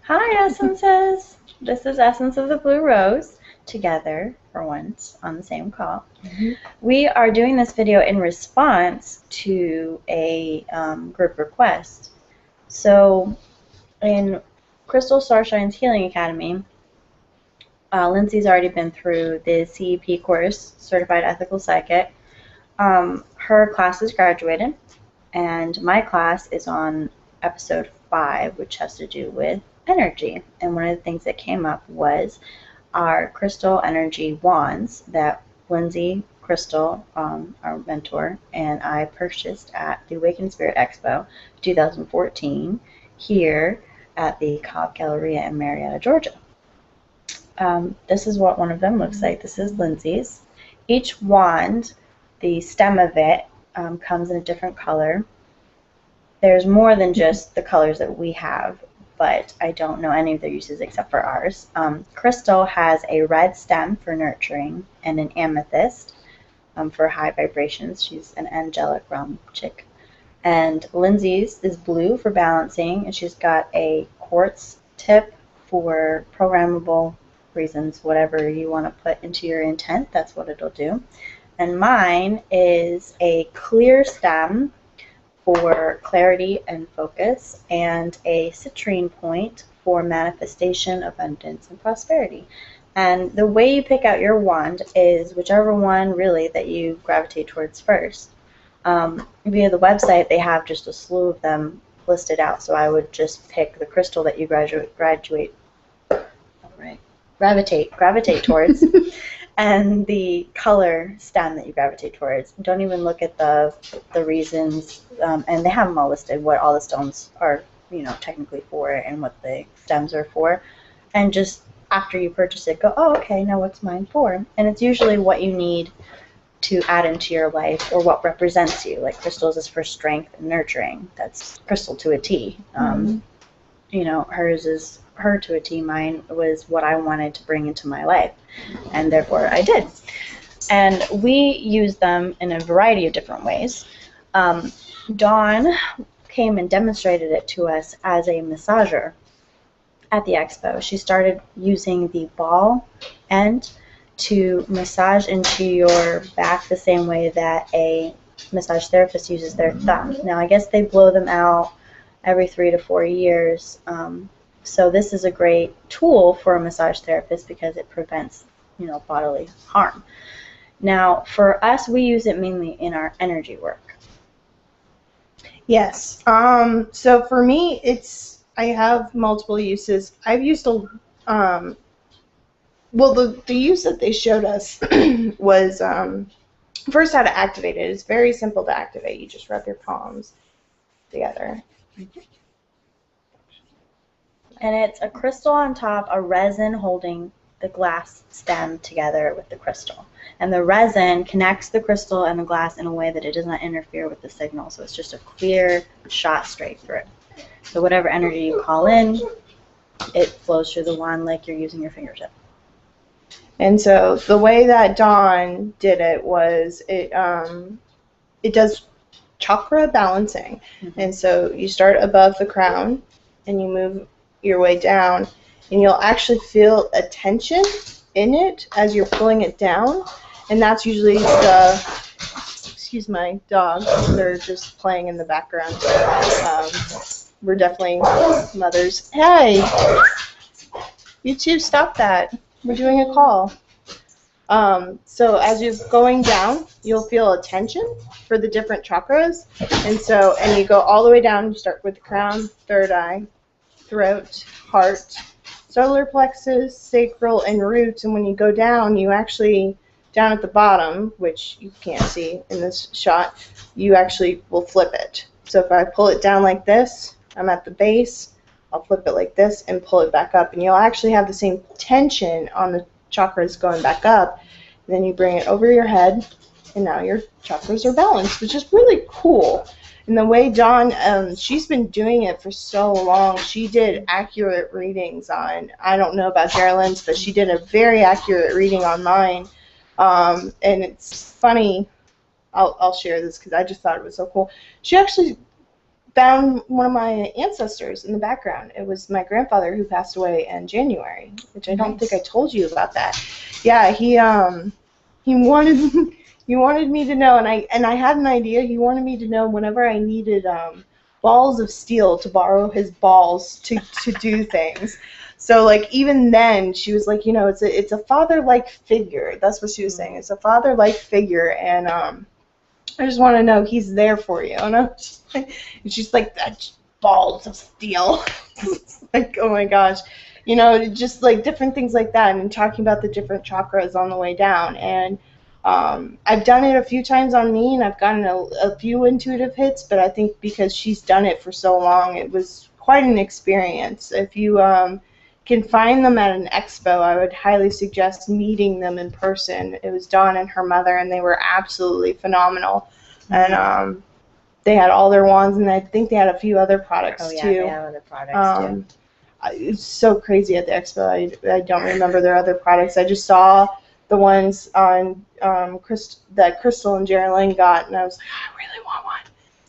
Hi, Essences! This is Essence of the Blue Rose, together for once on the same call. We are doing this video in response to a group request. So, in Crystal Starshine's Healing Academy, Lindsay's already been through the CEP course, Certified Ethical Psychic. Her class is graduated, and my class is on episode 5, which has to do with energy. And one of the things that came up was our crystal energy wands that Lindsay Crystal, our mentor, and I purchased at the Awakened Spirit Expo 2014 here at the Cobb Galleria in Marietta, Georgia. This is what one of them looks like. This is Lindsay's. Each wand, the stem of it, comes in a different color. There's more than just the colors that we have, but I don't know any of their uses except for ours. Crystal has a red stem for nurturing and an amethyst for high vibrations. She's an angelic realm chick. And Lindsay's is blue for balancing, and she's got a quartz tip for programmable reasons. Whatever you want to put into your intent, that's what it'll do. And mine is a clear stem for clarity and focus, and a citrine point for manifestation, abundance, and prosperity. And the way you pick out your wand is whichever one really that you gravitate towards first. Via the website, they have just a slew of them listed out, so I would just pick the crystal that you gravitate towards, and the color stem that you gravitate towards. Don't even look at the reasons, and they have them all listed, what all the stones are, technically for, and what the stems are for. And just after you purchase it, go, oh, okay, now what's mine for? And it's usually what you need to add into your life, or what represents you. Like crystals is for strength and nurturing. That's crystal to a T. Hers is her to a T. Mine was what I wanted to bring into my life, and therefore I did. And we use them in a variety of different ways. Dawn came and demonstrated it to us as a massager at the expo. She started using the ball end to massage into your back the same way that a massage therapist uses their thumb. Now, I guess they blow them out every 3 to 4 years. So this is a great tool for a massage therapist because it prevents, bodily harm. Now, for us, we use it mainly in our energy work. Yes. So for me, I have multiple uses. I've used the use that they showed us was first how to activate it. It's very simple to activate. You just rub your palms together. And it's a crystal on top, a resin holding the glass stem together with the crystal. And the resin connects the crystal and the glass in a way that it does not interfere with the signal. So it's just a clear shot straight through. So whatever energy you call in, it flows through the wand like you're using your fingertip. And so the way that Dawn did it was it does chakra balancing. Mm-hmm. And so you start above the crown and you move your way down, and you'll actually feel a tension in it as you're pulling it down, and that's usually excuse my dog, they're just playing in the background. We're definitely mothers. Hey, you two, stop that. We're doing a call. So as you're going down, you'll feel a tension for the different chakras, and you go all the way down. You start with the crown, third eye, throat, heart, solar plexus, sacral, and roots. And when you go down, you actually, down at the bottom, which you can't see in this shot, you actually will flip it. So if I pull it down like this, I'm at the base, I'll flip it like this and pull it back up. And you'll actually have the same tension on the chakras going back up. And then you bring it over your head, and now your chakras are balanced, which is really cool. And the way Dawn, she's been doing it for so long. She did accurate readings on, I don't know about Geraldine's, but she did a very accurate reading on mine. And it's funny, I'll share this because I just thought it was so cool. She actually found one of my ancestors in the background. It was my grandfather who passed away in January, which I don't think I told you about that. Yeah, he wanted he wanted me to know, and I had an idea. He wanted me to know whenever I needed balls of steel to borrow his balls to do things. So like even then she was like, it's a father-like figure. That's what she was saying. It's a father-like figure, and I just want to know he's there for you. And I'm just like, and she's like, that balls of steel. Like, oh my gosh. Just like different things like that, and talking about the different chakras on the way down. And I've done it a few times on me, and I've gotten a few intuitive hits, but I think because she's done it for so long, it was quite an experience. If you can find them at an expo, I would highly suggest meeting them in person. It was Dawn and her mother, and they were absolutely phenomenal. And they had all their wands, and I think they had a few other products too. They have other products too. It's so crazy at the expo. I don't remember their other products. I just saw the ones on that Crystal and Geraldine got, and I was like, I really want one.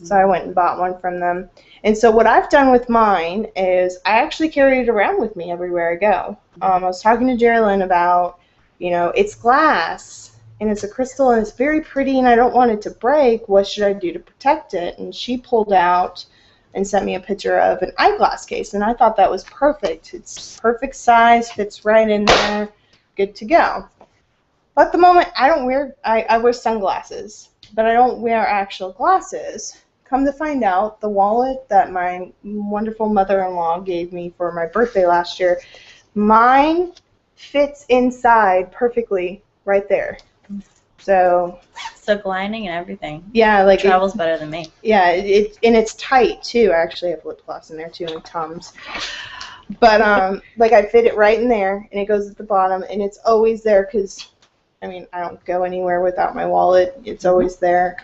So I went and bought one from them. And so what I've done with mine is I actually carry it around with me everywhere I go. I was talking to Geraldine about, it's glass, and it's a crystal, and it's very pretty, and I don't want it to break. What should I do to protect it? And she pulled out and sent me a picture of an eyeglass case, and I thought that was perfect. It's perfect size, fits right in there, good to go. But at the moment, I wear sunglasses, but I don't wear actual glasses. Come to find out, the wallet that my wonderful mother-in-law gave me for my birthday last year, mine fits inside perfectly right there. So gliding and everything. Yeah, like it travels better than me. Yeah, and it's tight too. I actually have lip gloss in there too, and Tums. But like I fit it right in there, and it goes at the bottom, and it's always there because I don't go anywhere without my wallet. It's always there.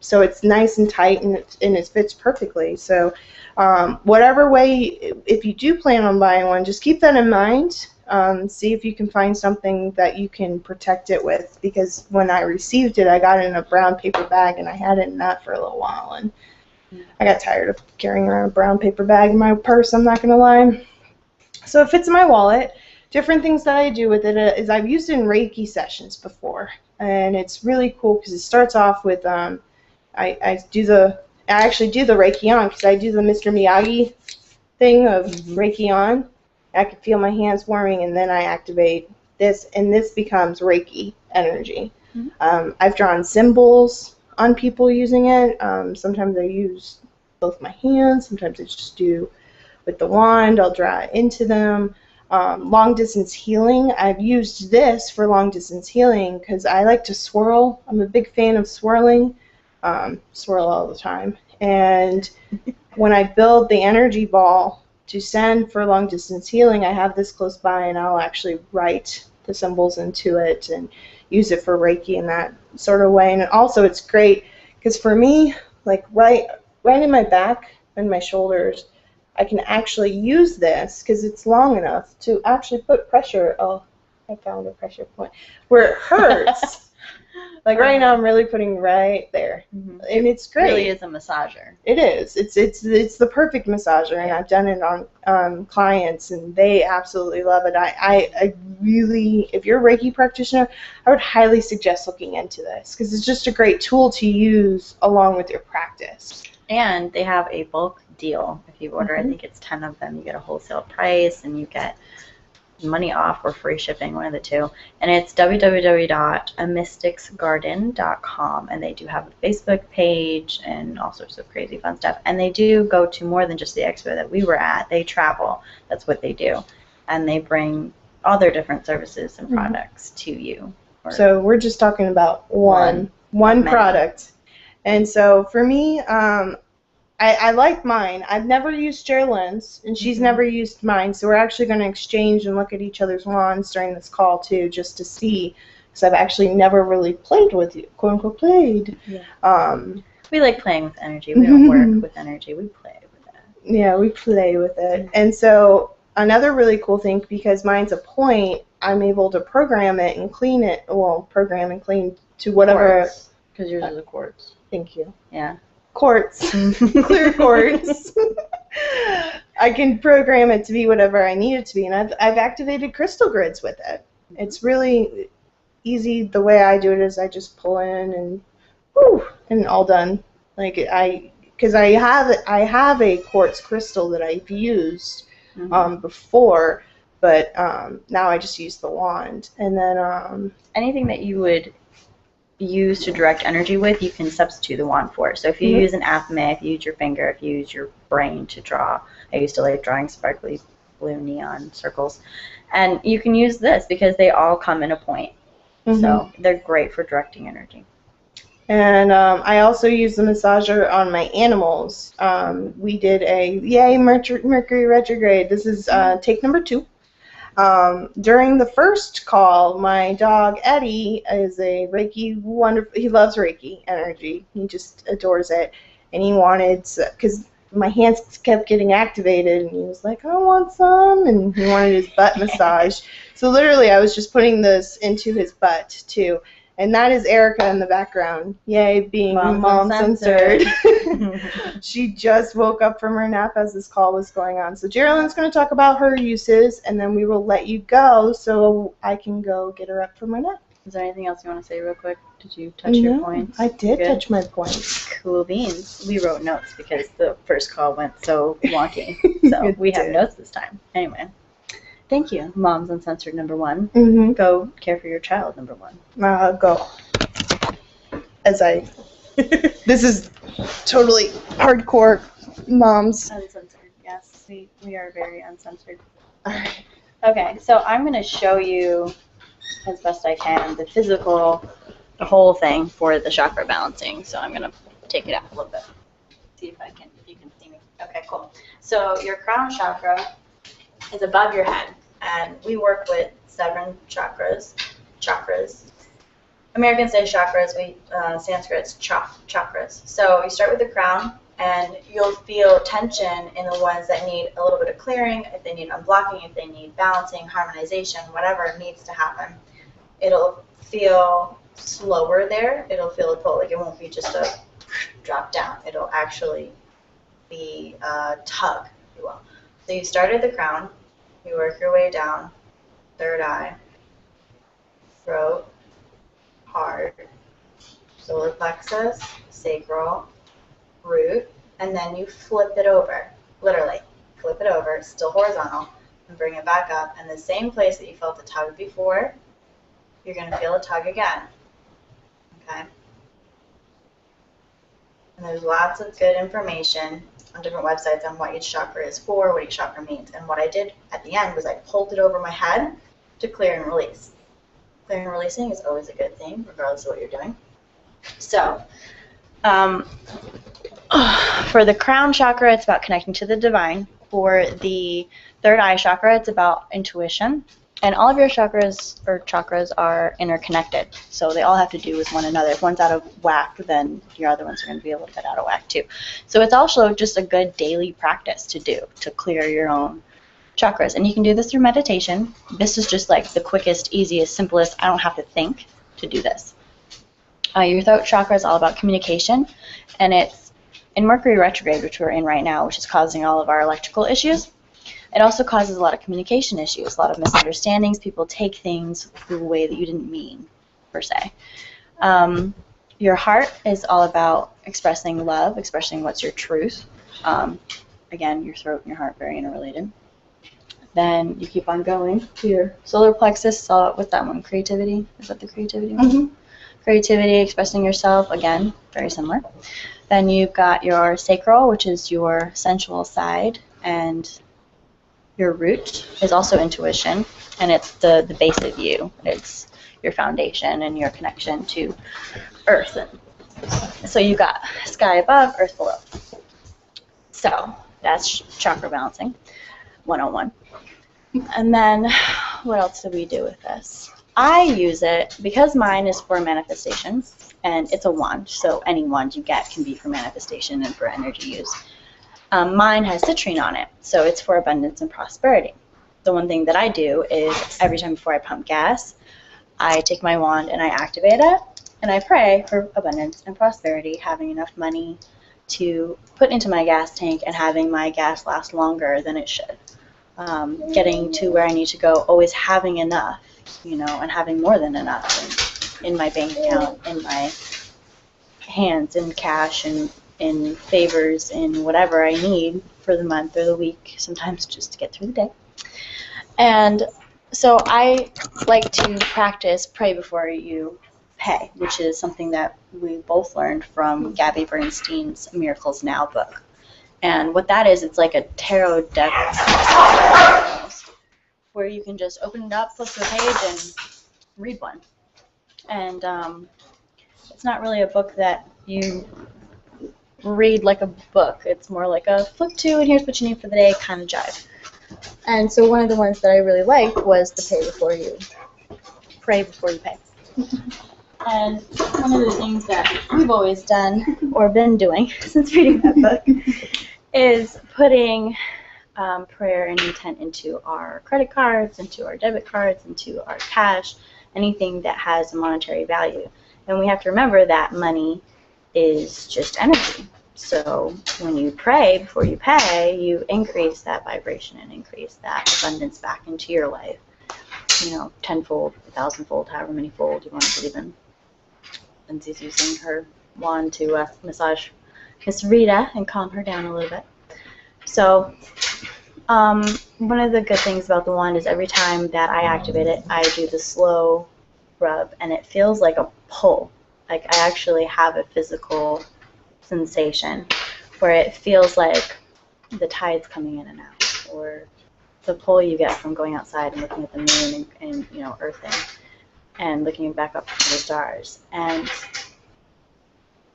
So it's nice and tight, and it fits perfectly. So whatever way, if you do plan on buying one, just keep that in mind. See if you can find something that you can protect it with, because when I received it, I got it in a brown paper bag, and I had it in that for a little while, and I got tired of carrying around a brown paper bag in my purse, I'm not going to lie. So it fits in my wallet. Different things that I do with it is I've used it in Reiki sessions before, and it's really cool because it starts off with I actually do the Reiki on, because I do the Mr. Miyagi thing of Reiki on. I can feel my hands warming, and then I activate this, and this becomes Reiki energy. I've drawn symbols on people using it. Sometimes I use both my hands. Sometimes I just do with the wand. I'll draw it into them. Long distance healing. I've used this for long distance healing because I like to swirl. I'm a big fan of swirling. Swirl all the time. And when I build the energy ball to send for long distance healing, I have this close by, and I'll actually write the symbols into it and use it for Reiki in that sort of way. And also it's great because for me, like right in my back and my shoulders, I can actually use this because it's long enough to actually put pressure. Oh, I found a pressure point where it hurts. Like right now, I'm really putting right there, and it's great. It really is a massager. It is. It's the perfect massager, and I've done it on clients, and they absolutely love it. I really, if you're a Reiki practitioner, I would highly suggest looking into this because it's just a great tool to use along with your practice. And they have a bulk deal. If you order, I think it's 10 of them, you get a wholesale price, and you get money off or free shipping, one of the two. And it's www.amysticsgarden.com, and they do have a Facebook page and all sorts of crazy fun stuff. And they do go to more than just the expo that we were at. They travel. That's what they do. And they bring all their different services and products to you. So we're just talking about one product. And so for me, I like mine. I've never used Geraldine's, and she's never used mine, so we're actually going to exchange and look at each other's wands during this call, too, just to see, because I've actually never really played with you, quote-unquote played. Yeah. We like playing with energy. We don't work with energy. We play with it. Yeah, we play with it. And so another really cool thing, because mine's a point, I'm able to program it and clean it, program and clean to whatever. Because yours is a quartz. Thank you. Yeah. quartz, clear quartz. I can program it to be whatever I need it to be, and I've activated crystal grids with it. It's really easy. The way I do it is I just pull in and whoo, and all done. Because I have a quartz crystal that I've used before, but now I just use the wand, and then anything that you would use to direct energy with, you can substitute the wand for. So if you use an athame, if you use your finger, if you use your brain to draw, I used to like drawing sparkly blue neon circles, and you can use this because they all come in a point. So they're great for directing energy. And I also use the massager on my animals. We did a yay Mercury retrograde. This is take number 2. During the first call, my dog Eddie is a Reiki wonderful. He loves Reiki energy. He just adores it, and he wanted, because my hands kept getting activated, and he was like, "I want some," and he wanted his butt massage. So literally, I was just putting this into his butt too. And that is Erica in the background. Yay, being mom censored. She just woke up from her nap as this call was going on. So Geraldine's going to talk about her uses, and then we will let you go so I can go get her up from her nap. Is there anything else you want to say real quick? Did you touch your points? I did touch my points. Cool beans. We wrote notes because the first call went so wonky. So we have notes this time. Anyway. Thank you, Moms Uncensored number 1. Go care for your child number 1. Go. This is totally hardcore moms. Uncensored, yes. We are very uncensored. Alright. Okay, so I'm going to show you as best I can the the whole thing for the chakra balancing. So I'm going to take it out a little bit. See if you can see me. Okay, cool. So your crown chakra is above your head. And we work with 7 chakras. Americans say chakras, Sanskrit's chakras. So you start with the crown, and you'll feel tension in the ones that need a little bit of clearing, if they need unblocking, if they need balancing, harmonization, whatever needs to happen. It'll feel slower there. It'll feel a pull. Like it won't be just a drop down. It'll actually be a tug, if you will. So you start at the crown. You work your way down, third eye, throat, heart, solar plexus, sacral, root, and then you flip it over, literally. Flip it over, still horizontal, and bring it back up. And the same place that you felt the tug before, you're going to feel a tug again. Okay? And there's lots of good information on different websites on what each chakra is for, what each chakra means. And what I did at the end was I pulled it over my head to clear and release. Clearing and releasing is always a good thing, regardless of what you're doing. So, for the crown chakra, it's about connecting to the divine. For the third eye chakra, it's about intuition. And all of your chakras are interconnected. So they all have to do with one another. If one's out of whack, then your other ones are going to be a little bit out of whack too. So it's also just a good daily practice to do to clear your own chakras. And you can do this through meditation. This is just like the quickest, easiest, simplest, I don't have to think to do this. Your throat chakra is all about communication. And it's in Mercury retrograde, which we're in right now, which is causing all of our electrical issues. It also causes a lot of communication issues, a lot of misunderstandings. People take things the way that you didn't mean, per se. Your heart is all about expressing love, expressing what's your truth. Again, your throat and your heart very interrelated. Then you keep on going to your solar plexus. What's that one? Creativity? Is that the creativity one? Creativity, expressing yourself. Again, very similar. Then you've got your sacral, which is your sensual side, and your root is also intuition, and it's the base of you. It's your foundation and your connection to earth. So you got sky above, earth below. So that's chakra balancing 101. And then what else do we do with this? I use it because mine is for manifestations, and it's a wand, so any wand you get can be for manifestation and for energy use. Mine has citrine on it, so it's for abundance and prosperity. The one thing that I do is every time before I pump gas, I take my wand and I activate it, and I pray for abundance and prosperity, having enough money to put into my gas tank and having my gas last longer than it should. Getting to where I need to go, always having enough, and having more than enough in my bank account, in my hands, in cash, and in favors, in whatever I need for the month or the week, sometimes just to get through the day. And so I like to practice pray before you pay, which is something that we both learned from Gabby Bernstein's Miracles Now book. And what that is, it's like a tarot deck where you can just open it up, flip to a page, and read one. And it's not really a book that you read like a book. It's more like a flip to, and here's what you need for the day kind of jive. And so one of the ones that I really liked was the pray before you pay. And one of the things that we've always done, or been doing since reading that book, is putting prayer and intent into our credit cards, into our debit cards, into our cash, anything that has a monetary value. And we have to remember that money is just energy. So when you pray before you pay, you increase that vibration and increase that abundance back into your life. Tenfold, 1,000-fold, however many fold you want to believe in. Lindsay's using her wand to massage Miss Rita and calm her down a little bit. So one of the good things about the wand is every time that I activate it, I do the slow rub, and it feels like a pull. Like I actually have a physical sensation where it feels like the tide's coming in and out, or the pull you get from going outside and looking at the moon and earthing and looking back up to the stars. And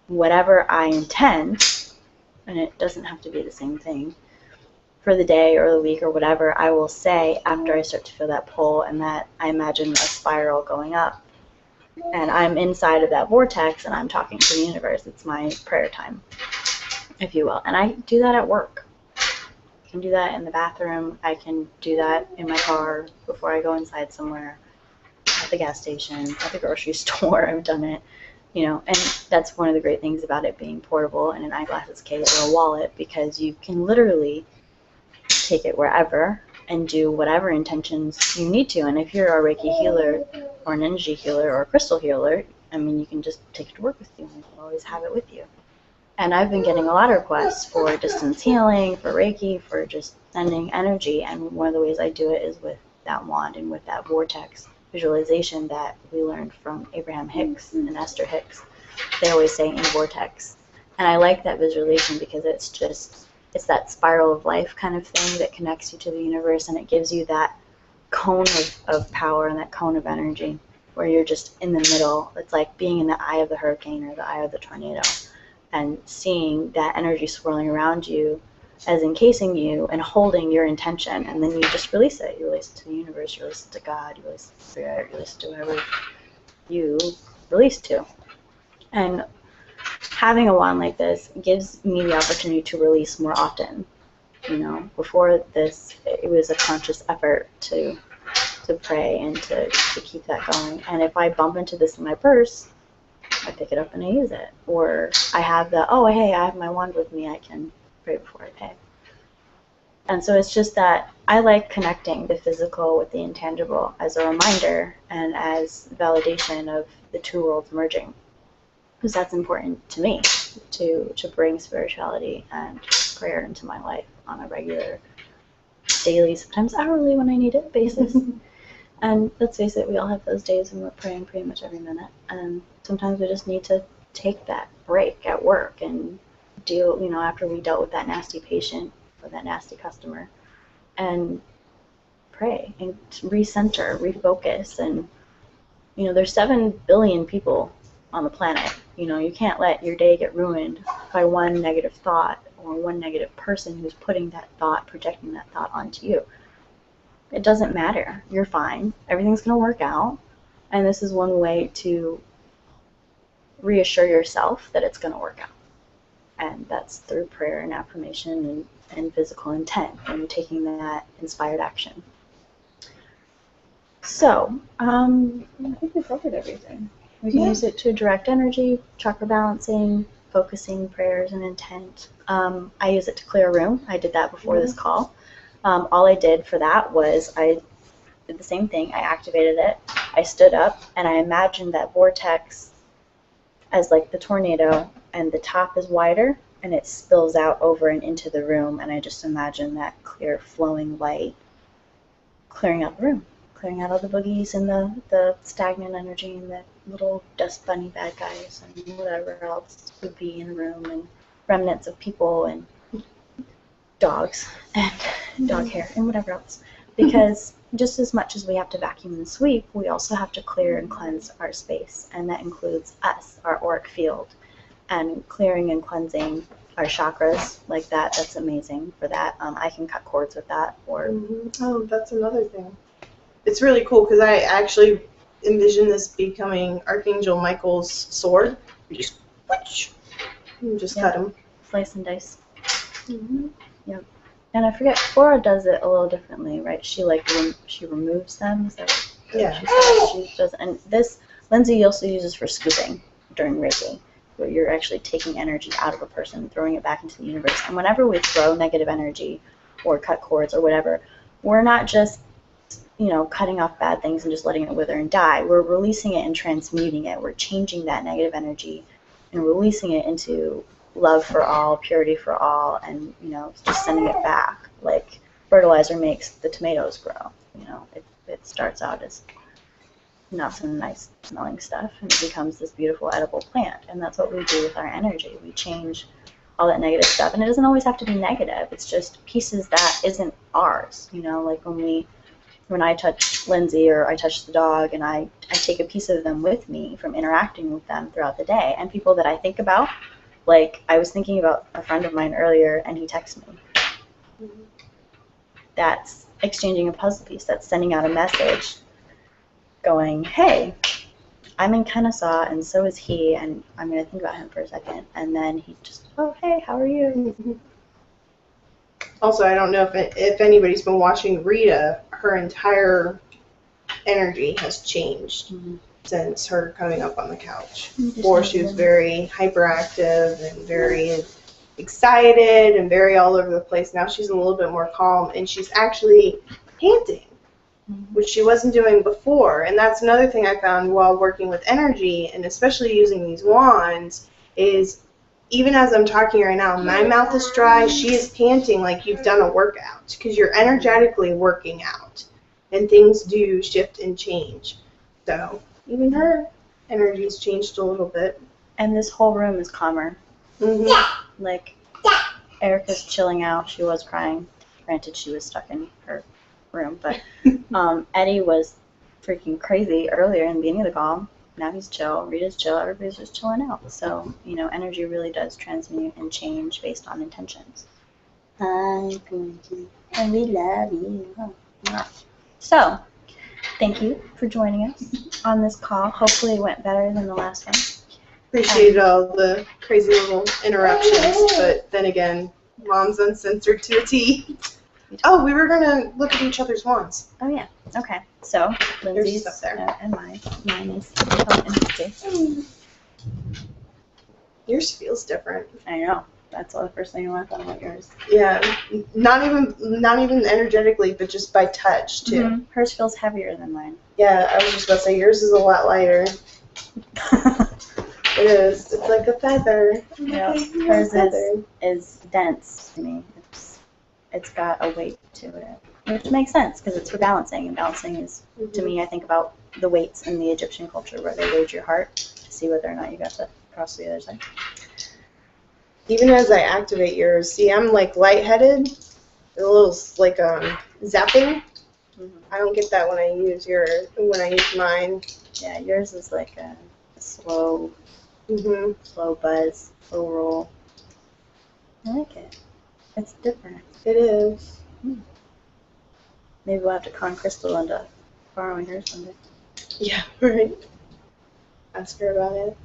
whatever I intend, and it doesn't have to be the same thing, for the day or the week or whatever, I will say after I start to feel that pull and that I imagine a spiral going up. And I'm inside of that vortex and I'm talking to the universe. It's my prayer time, if you will. And I do that at work. I can do that in the bathroom. I can do that in my car before I go inside somewhere, at the gas station, at the grocery store. I've done it, and that's one of the great things about it being portable in an eyeglasses case or a wallet, because you can literally take it wherever and do whatever intentions you need to. And if you're a Reiki healer or an energy healer or a crystal healer, you can just take it to work with you. You can always have it with you. And I've been getting a lot of requests for distance healing, for Reiki, for just sending energy. And one of the ways I do it is with that wand and with that vortex visualization that we learned from Abraham Hicks and Esther Hicks. They always say in vortex. And I like that visualization because it's that spiral of life kind of thing that connects you to the universe, and it gives you that cone of power and that cone of energy where you're just in the middle. It's like being in the eye of the hurricane or the eye of the tornado and seeing that energy swirling around you as encasing you and holding your intention, and then you just release it. You release it to the universe, you release it to God, you release it to Spirit, you release it to whoever you release to. And having a wand like this gives me the opportunity to release more often. Before this, it was a conscious effort to pray and to keep that going. And if I bump into this in my purse, I pick it up and I use it. Or I have I have my wand with me, I can pray before I pay. And so it's just that I like connecting the physical with the intangible as a reminder and as validation of the two worlds merging. Because that's important to me, to bring spirituality and prayer into my life on a regular, daily, sometimes hourly when I need it, basis. And let's face it, we all have those days when we're praying pretty much every minute. And sometimes we just need to take that break at work and deal, after we dealt with that nasty patient or that nasty customer, and pray and recenter, refocus. And, there's 7 billion people on the planet. You can't let your day get ruined by one negative thought or one negative person who's putting that thought, projecting that thought onto you. It doesn't matter. You're fine. Everything's going to work out. And this is one way to reassure yourself that it's going to work out. And that's through prayer and affirmation and physical intent and taking that inspired action. So, I think we covered everything. We can use it to direct energy, chakra balancing, focusing prayers and intent. I use it to clear a room. I did that before this call. All I did for that was I did the same thing. I activated it. I stood up and I imagined that vortex as like the tornado, and the top is wider and it spills out over and into the room, and I just imagine that clear flowing light clearing out the room, clearing out all the boogies and the stagnant energy and the little dust bunny bad guys and whatever else would be in the room, and remnants of people and dogs and dog hair and whatever else. Because just as much as we have to vacuum and sweep, we also have to clear and cleanse our space, and that includes us, our auric field, and clearing and cleansing our chakras like that. That's amazing for that. I can cut cords with that. Or Oh, that's another thing. It's really cool because I actually envision this becoming Archangel Michael's sword. You just whoosh, and just cut him. Slice and dice. Yep. And I forget, Flora does it a little differently, right? She she removes them. Is that what Yeah. she does? And this Lindsay also uses for scooping during Reiki, where you're actually taking energy out of a person and throwing it back into the universe. And whenever we throw negative energy or cut cords or whatever, we're not just, cutting off bad things and just letting it wither and die. We're releasing it and transmuting it. We're changing that negative energy and releasing it into love for all, purity for all, and, just sending it back. Like fertilizer makes the tomatoes grow. It starts out as some nice smelling stuff, and it becomes this beautiful edible plant. And that's what we do with our energy. We change all that negative stuff, and it doesn't always have to be negative. It's just pieces that isn't ours. Like when I touch Lindsay or I touch the dog, and I take a piece of them with me from interacting with them throughout the day. And people that I think about, like I was thinking about a friend of mine earlier, and he texted me. That's exchanging a puzzle piece. That's sending out a message going, hey, I'm in Kennesaw, and so is he, and I'm going to think about him for a second. And then he just, oh, hey, how are you? Also, I don't know if anybody's been watching Rita, her entire energy has changed since her coming up on the couch. Before, she was very hyperactive and very excited and very all over the place. Now she's a little bit more calm, and she's actually panting, which she wasn't doing before. And that's another thing I found while working with energy, and especially using these wands, is even as I'm talking right now, my mouth is dry, she is panting like you've done a workout, because you're energetically working out, and things do shift and change. So even her energy's changed a little bit. And this whole room is calmer. Like, Erica's chilling out. She was crying. Granted, she was stuck in her room, but Eddie was freaking crazy earlier in the beginning of the call. Now he's chill. Rita's chill. Everybody's just chilling out. So, energy really does transmute and change based on intentions. And we love you. So, thank you for joining us on this call. Hopefully it went better than the last one. Appreciate all the crazy little interruptions, but then again, Mom's uncensored to a T. Oh, we were going to look at each other's wands. Oh, yeah. Okay. So, Lindsay's up there. And mine. Mine is in his case. Yours feels different. I know. That's the first thing I thought about yours. Yeah. Not even energetically, but just by touch, too. Hers feels heavier than mine. Yeah, I was just about to say, yours is a lot lighter. It is. It's like a feather. Yeah. Hers is dense to me. It's got a weight to it, which makes sense because it's for balancing, and balancing is, to me, I think about the weights in the Egyptian culture where they weighed your heart to see whether or not you got to cross the other side. Even as I activate yours, see, I'm like lightheaded, a little like zapping. I don't get that when I use mine. Yeah, yours is like a slow, slow buzz, slow roll. I like it. It's different. It is. Maybe we'll have to con Crystal into borrowing hers someday. Yeah, right. Ask her about it.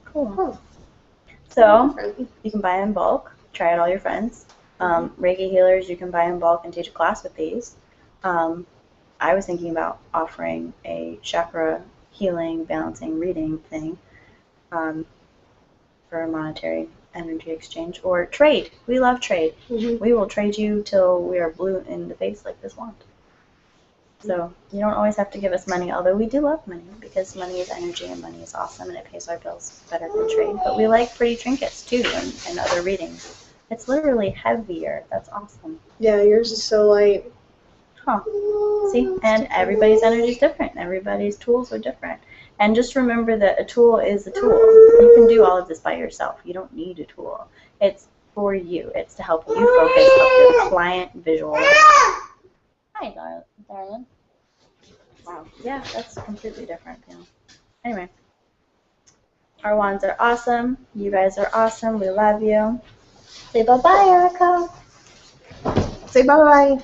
Cool. Huh. So, you can buy in bulk. Try out all your friends. Reiki healers, you can buy in bulk and teach a class with these. I was thinking about offering a chakra healing, balancing, reading thing. for a monetary energy exchange or trade. We love trade. Mm-hmm. We will trade you till we are blue in the face like this wand. So you don't always have to give us money, although we do love money because money is energy and money is awesome and it pays our bills better than trade. But we like pretty trinkets too and other readings. It's literally heavier. That's awesome. Yeah, yours is so light. Huh. See? And everybody's energy is different. Everybody's tools are different. And just remember that a tool is a tool. You can do all of this by yourself. You don't need a tool. It's for you. It's to help you focus, help your client visualize. Hi, darling. Wow. Yeah, that's completely different. Yeah. Anyway. Our wands are awesome. You guys are awesome. We love you. Say bye-bye, Erica. Say bye-bye.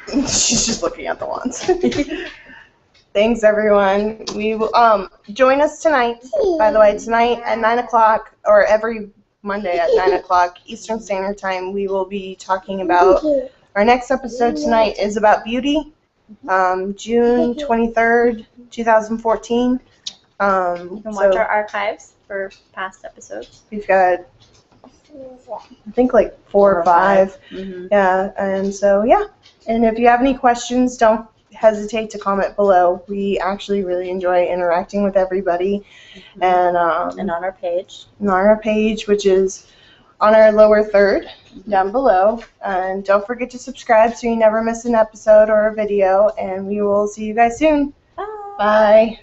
She's just looking at the wands. Thanks, everyone. We will join us tonight. By the way, tonight at 9 o'clock, or every Monday at 9 o'clock Eastern Standard Time, we will be talking about. Our next episode tonight is about beauty. June 23rd, 2014. You can watch our archives for past episodes. We've got, I think, like 4 or 5. Mm-hmm. Yeah, and so, yeah. And if you have any questions, don't hesitate to comment below. We actually really enjoy interacting with everybody. Mm-hmm. And on our page. And on our page, which is on our lower third, down below. And don't forget to subscribe so you never miss an episode or a video. And we will see you guys soon. Bye. Bye.